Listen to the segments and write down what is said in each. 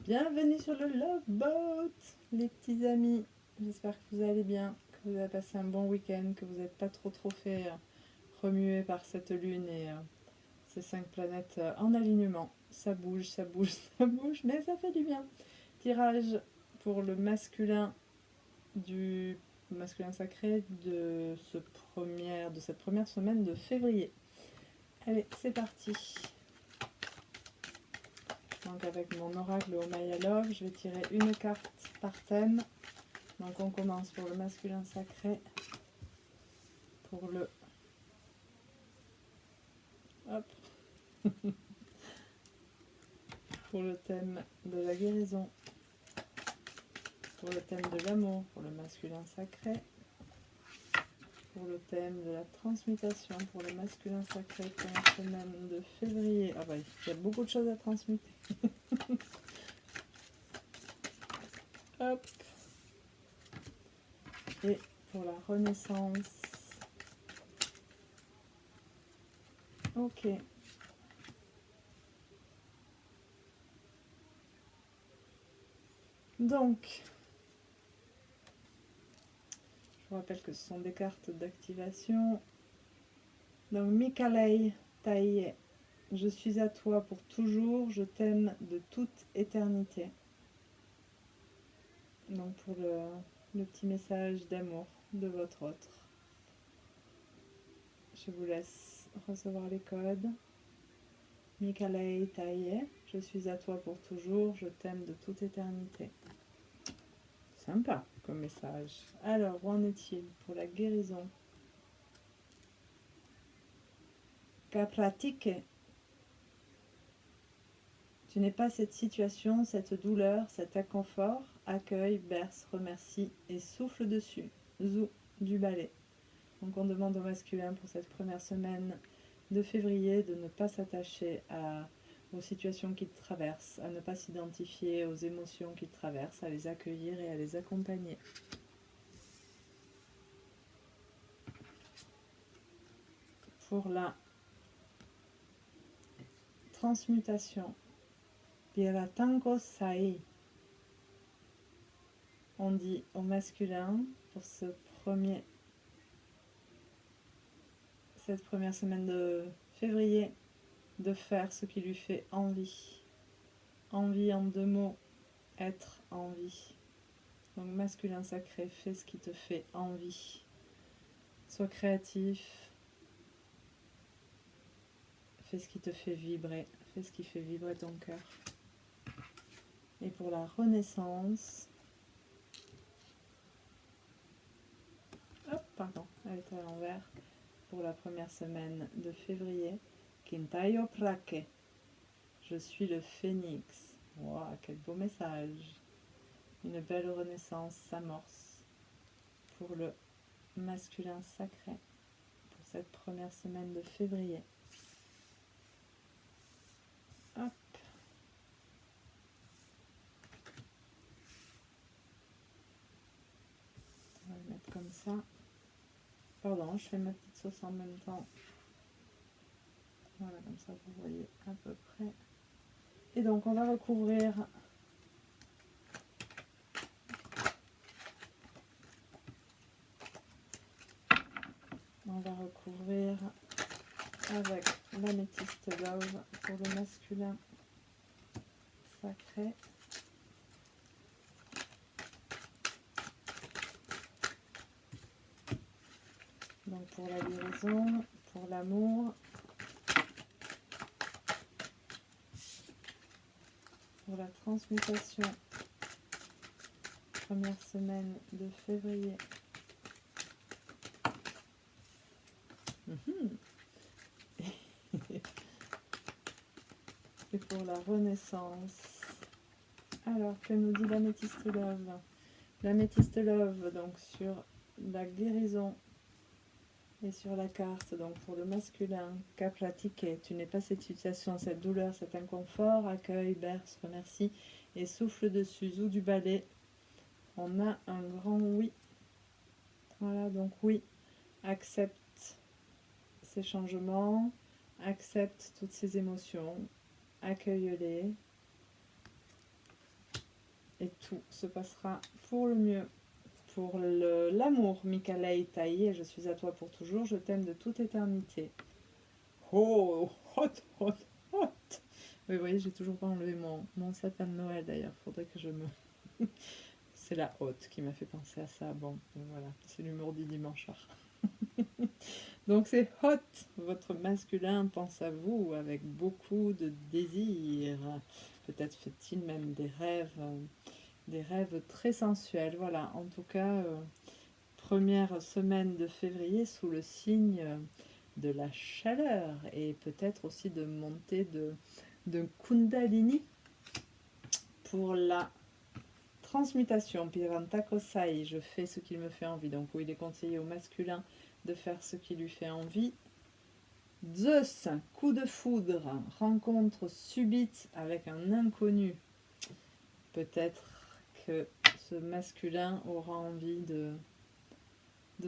Bienvenue sur le Love Boat, les petits amis. J'espère que vous allez bien, que vous avez passé un bon week-end, que vous n'êtes pas trop fait remuer par cette lune et ces 5 planètes en alignement. Ça bouge, ça bouge, ça bouge, mais ça fait du bien. Tirage pour le masculin du masculin sacré de cette première semaine de février. Allez, c'est parti. Donc avec mon oracle au Maya Love, je vais tirer une carte par thème. Donc on commence pour le masculin sacré, pour le... Hop. Pour le thème de la guérison, pour le thème de l'amour, pour le masculin sacré, pour le thème de la transmutation, pour le masculin sacré, première semaine de février. Ah bah il y a beaucoup de choses à transmuter. Hop. Et pour la renaissance. Ok. Donc, je vous rappelle que ce sont des cartes d'activation. Donc, Mikalei Taïe, je suis à toi pour toujours, je t'aime de toute éternité. Donc, pour le petit message d'amour de votre autre. Je vous laisse recevoir les codes. Mikalei Taïe, je suis à toi pour toujours, je t'aime de toute éternité. Sympa comme message. Alors, où en est-il pour la guérison? Qu'à pratiquer. Tu n'es pas cette situation, cette douleur, cet inconfort. Accueille, berce, remercie et souffle dessus. Zou du balai. Donc on demande au masculin pour cette première semaine de février de ne pas s'attacher aux situations qu'il traverse, à ne pas s'identifier aux émotions qu'il traverse, à les accueillir et à les accompagner. Pour la transmutation, Piratango Sai, on dit au masculin pour cette première semaine de février de faire ce qui lui fait envie. Envie en 2 mots, être en vie. Donc masculin sacré, fais ce qui te fait envie. Sois créatif. Fais ce qui te fait vibrer. Fais ce qui fait vibrer ton cœur. Et pour la renaissance... Hop, pardon, elle est à l'envers. Pour la première semaine de février. Kintayo Prake. Je suis le phénix. Wow, quel beau message. Une belle renaissance s'amorce pour le masculin sacré pour cette première semaine de février. Hop. On va le mettre comme ça. Pardon, je fais ma petite sauce en même temps. Voilà, comme ça vous voyez à peu près. Et donc on va recouvrir avec l'améthyste love pour le masculin sacré. Donc pour la guérison, pour l'amour, pour la transmutation, première semaine de février. Et pour la renaissance. Alors, que nous dit l'améthyste love? L'améthyste love, donc sur la guérison et sur la carte, donc pour le masculin, qu'à pratiquer. Tu n'es pas cette situation, cette douleur, cet inconfort. Accueille, berce, remercie et souffle dessus. Zou du balai. On a un grand oui. Voilà, donc oui, accepte ces changements, accepte toutes ces émotions, accueille-les. et tout se passera pour le mieux. Pour l'amour, Mikalei Taï, je suis à toi pour toujours, je t'aime de toute éternité. Oh, hot, hot, hot. Oui, vous voyez, j'ai toujours pas enlevé mon sapin de Noël d'ailleurs, faudrait que je me... C'est la haute qui m'a fait penser à ça. Bon, voilà, c'est l'humour du dimanche soir. Donc c'est hot, votre masculin pense à vous avec beaucoup de désir. Peut-être fait-il même des rêves très sensuels. Voilà, en tout cas, première semaine de février sous le signe de la chaleur et peut-être aussi de montée de Kundalini pour la transmutation. Pirantakosai, je fais ce qu'il me fait envie. Donc, où il est conseillé au masculin de faire ce qui lui fait envie. Zeus, coup de foudre, rencontre subite avec un inconnu. Peut-être que ce masculin aura envie de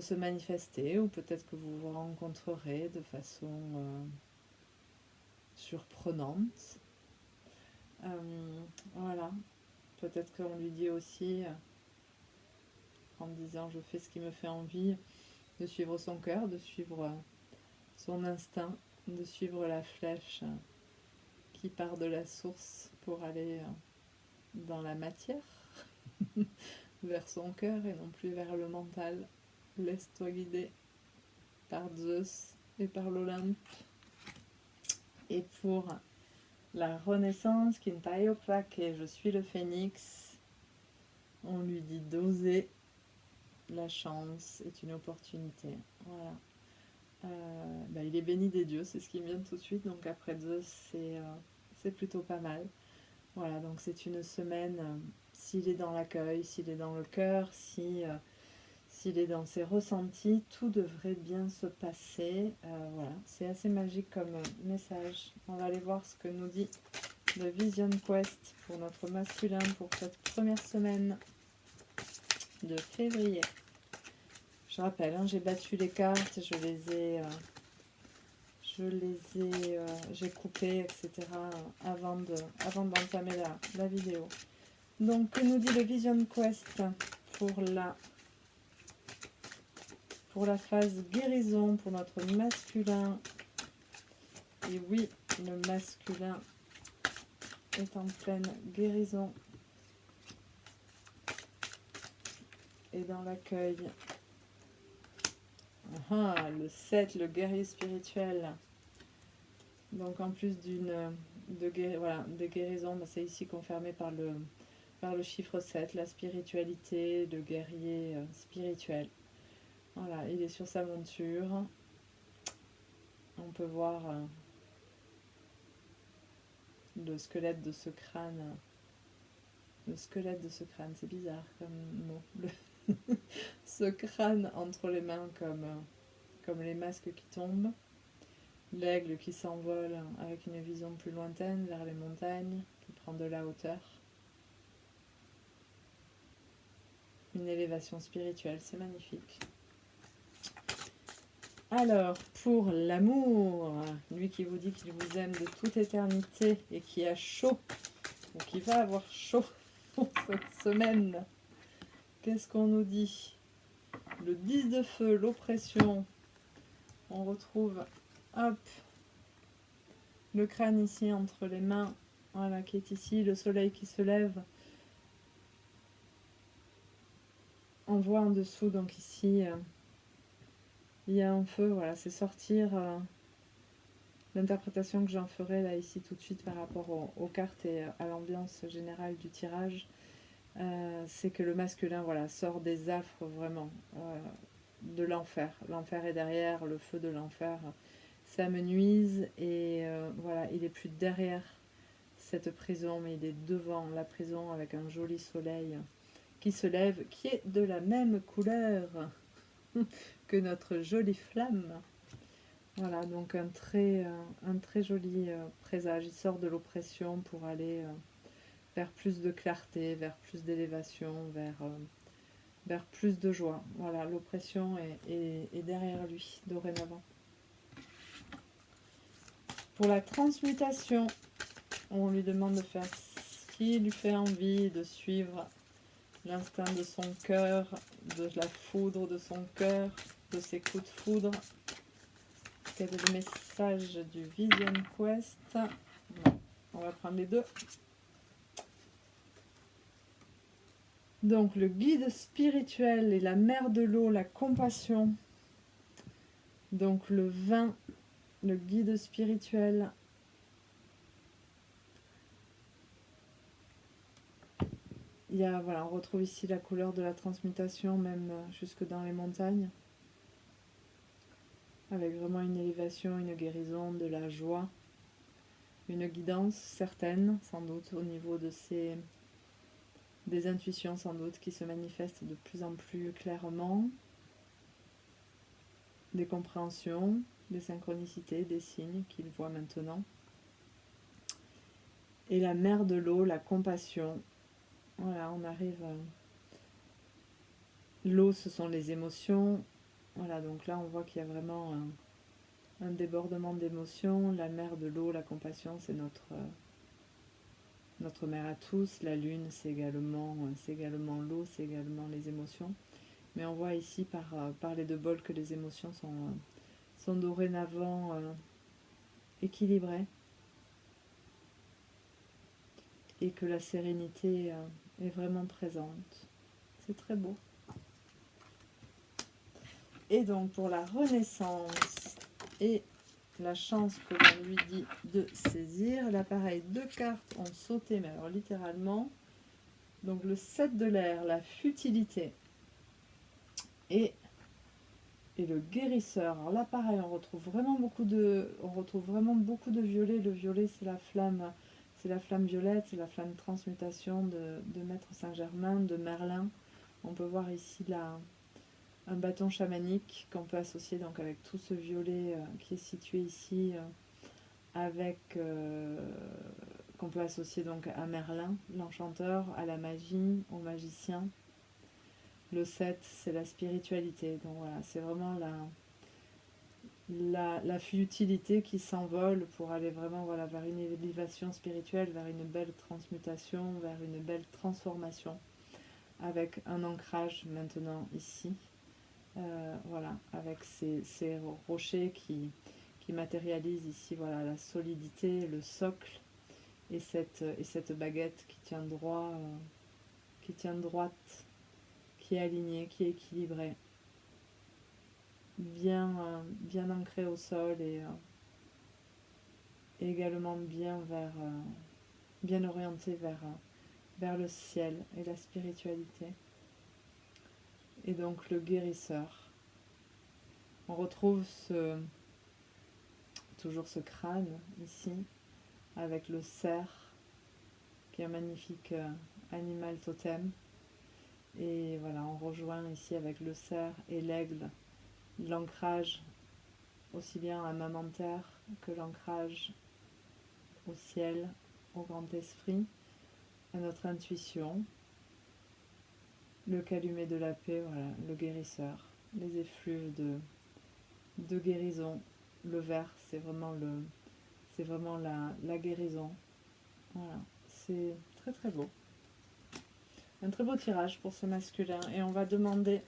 se manifester, ou peut-être que vous vous rencontrerez de façon surprenante. Voilà. Peut-être qu'on lui dit aussi, en disant je fais ce qui me fait envie, de suivre son cœur, de suivre son instinct, de suivre la flèche qui part de la source pour aller dans la matière, vers son cœur et non plus vers le mental. Laisse-toi guider par Zeus et par l'Olympe. Et pour la renaissance, Kintayo Krake, je suis le phénix, on lui dit d'oser. La chance est une opportunité. Voilà. Il est béni des dieux, c'est ce qui me vient tout de suite. Donc après Zeus, c'est plutôt pas mal. Voilà, donc c'est une semaine, s'il est dans l'accueil, s'il est dans le cœur, s'il est dans ses ressentis, tout devrait bien se passer. Voilà, c'est assez magique comme message. On va aller voir ce que nous dit le Vision Quest pour notre masculin pour cette première semaine de février. Je rappelle, j'ai battu les cartes, j'ai coupé, etc. avant d'entamer la vidéo. Donc, que nous dit le Vision Quest pour la phase guérison, pour notre masculin? Et oui, le masculin est en pleine guérison et dans l'accueil. Le 7, le guerrier spirituel. Donc en plus des guérisons, c'est ici confirmé par le chiffre 7, la spiritualité, le guerrier spirituel. Voilà, il est sur sa monture. On peut voir le squelette de ce crâne. Le squelette de ce crâne, c'est bizarre comme mot. Ce crâne entre les mains comme les masques qui tombent. L'aigle qui s'envole avec une vision plus lointaine vers les montagnes, qui prend de la hauteur. Une élévation spirituelle, c'est magnifique. Alors, pour l'amour, lui qui vous dit qu'il vous aime de toute éternité et qui a chaud, ou qui va avoir chaud pour cette semaine, qu'est-ce qu'on nous dit? Le 10 de feu, l'oppression. On retrouve, hop, le crâne ici entre les mains, voilà, qui est ici, le soleil qui se lève. On voit en dessous, donc ici, il y a un feu, voilà, c'est sortir l'interprétation que j'en ferai là ici tout de suite par rapport aux cartes et à l'ambiance générale du tirage. C'est que le masculin, voilà, sort des affres vraiment de l'enfer. L'enfer est derrière, le feu de l'enfer s'amenuise et voilà, il est plus derrière cette prison, mais il est devant la prison avec un joli soleil qui se lève, qui est de la même couleur que notre jolie flamme. Voilà, donc un très joli présage. Il sort de l'oppression pour aller vers plus de clarté, vers plus d'élévation, vers plus de joie. Voilà, l'oppression est derrière lui, dorénavant. Pour la transmutation, on lui demande de faire ce qui lui fait envie de suivre l'instinct de son cœur, de la foudre de son cœur, de ses coups de foudre. Quel est le message du Vision Quest? Bon, on va prendre les deux. Donc le guide spirituel et la mer de l'eau, la compassion. Donc le vin, le guide spirituel. Il y a, voilà, on retrouve ici la couleur de la transmutation, même jusque dans les montagnes. Avec vraiment une élévation, une guérison, de la joie. Une guidance certaine, sans doute, au niveau de des intuitions, sans doute, qui se manifestent de plus en plus clairement. Des compréhensions, des synchronicités, des signes qu'il voit maintenant. Et la mer de l'eau, la compassion. Voilà, on arrive à... L'eau, ce sont les émotions. Voilà, donc là, on voit qu'il y a vraiment un débordement d'émotions. La mer de l'eau, la compassion, c'est notre mère à tous. La lune, c'est également l'eau, c'est également les émotions. Mais on voit ici par les deux bols que les émotions sont dorénavant équilibrées. Et que la sérénité est vraiment présente. C'est très beau. Et donc pour la renaissance et la chance que l'on lui dit de saisir, là pareil, deux cartes ont sauté, mais alors littéralement. Donc le 7 de l'air, la futilité et le guérisseur. Alors là pareil, on retrouve vraiment beaucoup de violet. Le violet, c'est la flamme violette, c'est la flamme transmutation de Maître Saint-Germain, de Merlin. On peut voir ici un bâton chamanique qu'on peut associer donc avec tout ce violet qui est situé ici, qu'on peut associer donc à Merlin, l'enchanteur, à la magie, au magicien. Le 7, c'est la spiritualité. Donc voilà, c'est vraiment la futilité qui s'envole pour aller vraiment vers une élévation spirituelle, vers une belle transmutation, vers une belle transformation, avec un ancrage maintenant ici, voilà, avec ces rochers qui matérialisent ici, voilà, la solidité, le socle, et cette baguette qui tient droit, qui tient droite, qui est alignée, qui est équilibrée, bien ancrée au sol et également bien orientée vers le ciel et la spiritualité. Et donc le guérisseur. On retrouve toujours ce crâne ici, avec le cerf, qui est un magnifique animal totem. Et voilà, on rejoint ici avec le cerf et l'aigle, l'ancrage aussi bien à Maman Terre que l'ancrage au ciel, au grand esprit, à notre intuition, le calumet de la paix, voilà, le guérisseur, les effluves de guérison. Le vert, c'est vraiment la guérison. Voilà, c'est très très beau. Un très beau tirage pour ce masculin. Et on va demander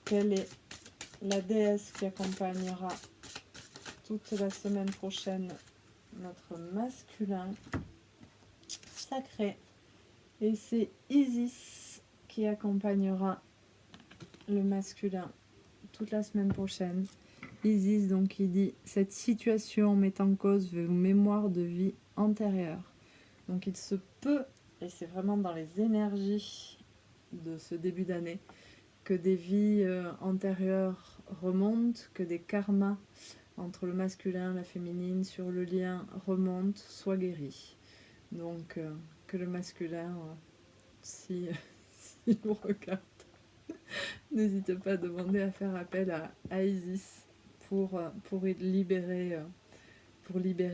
quelle est la déesse qui accompagnera toute la semaine prochaine notre masculin sacré. Et c'est Isis qui accompagnera le masculin toute la semaine prochaine. Isis, donc, qui dit « Cette situation met en cause vos mémoires de vie antérieures. » Donc il se peut, et c'est vraiment dans les énergies de ce début d'année, que des vies antérieures remontent, que des karmas entre le masculin et la féminine sur le lien remontent, soient guéris. Donc que le masculin, s'il nous regarde, n'hésite pas à demander à faire appel à Isis pour libérer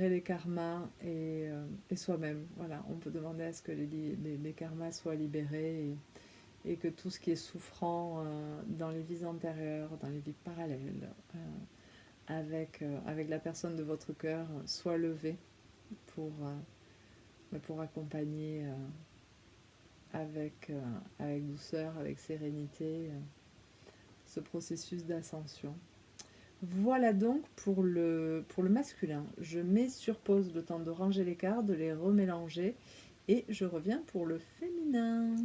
les karmas et soi-même. Voilà, on peut demander à ce que les karmas soient libérés et que tout ce qui est souffrant dans les vies antérieures, dans les vies parallèles, avec la personne de votre cœur, soit levé pour pour accompagner avec douceur, avec sérénité, ce processus d'ascension. Voilà donc pour le masculin. Je mets sur pause le temps de ranger les cartes, de les remélanger, et je reviens pour le féminin.